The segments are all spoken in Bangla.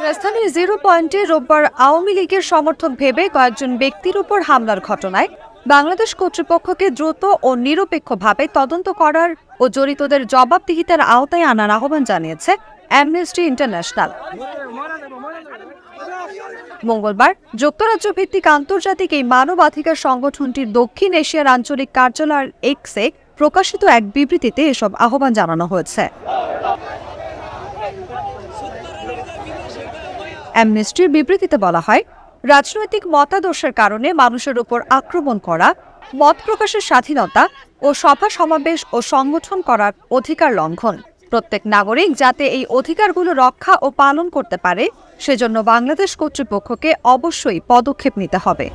রাজধানীর 0 পয়েন্টে রোববার আওয়ামী লীগের সমর্থক ভেবে কয়েকজন ব্যক্তির উপর হামলার ঘটনায় বাংলাদেশ কর্তৃপক্ষকে দ্রুত ও নিরপেক্ষভাবে তদন্ত করার ও জড়িতদের জবাবদিহিতার আওতায় আনার আহ্বান জানিয়েছে অ্যামনেস্টি ইন্টারন্যাশনাল। মঙ্গলবার যুক্তরাজ্য ভিত্তিক আন্তর্জাতিক এই মানবাধিকার সংগঠনটির দক্ষিণ এশিয়ার আঞ্চলিক কার্যালয় এক্সে প্রকাশিত এক বিবৃতিতে এসব আহ্বান জানানো হয়েছে। অ্যামনেস্টির বিবৃতিতে বলা হয়, রাজনৈতিক মতাদর্শের কারণে মানুষের উপর আক্রমণ করা, মত প্রকাশের স্বাধীনতা ও সভা সমাবেশ ও সংগঠন করার অধিকার লঙ্ঘন। প্রত্যেক নাগরিক যাতে এই অধিকারগুলো রক্ষা ও পালন করতে পারে সেজন্য বাংলাদেশ কর্তৃপক্ষকে অবশ্যই পদক্ষেপ নিতে হবে।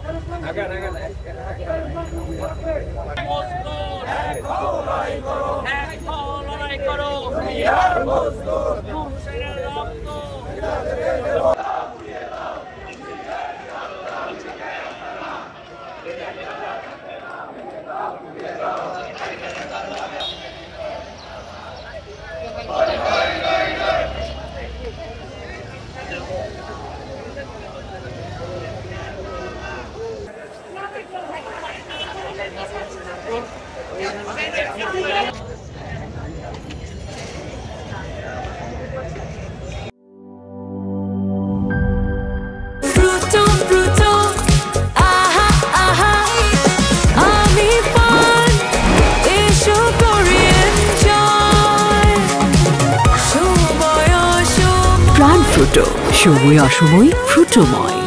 প্রাণ ফ্রুটো, সময় অসময় ফ্রুটোময়।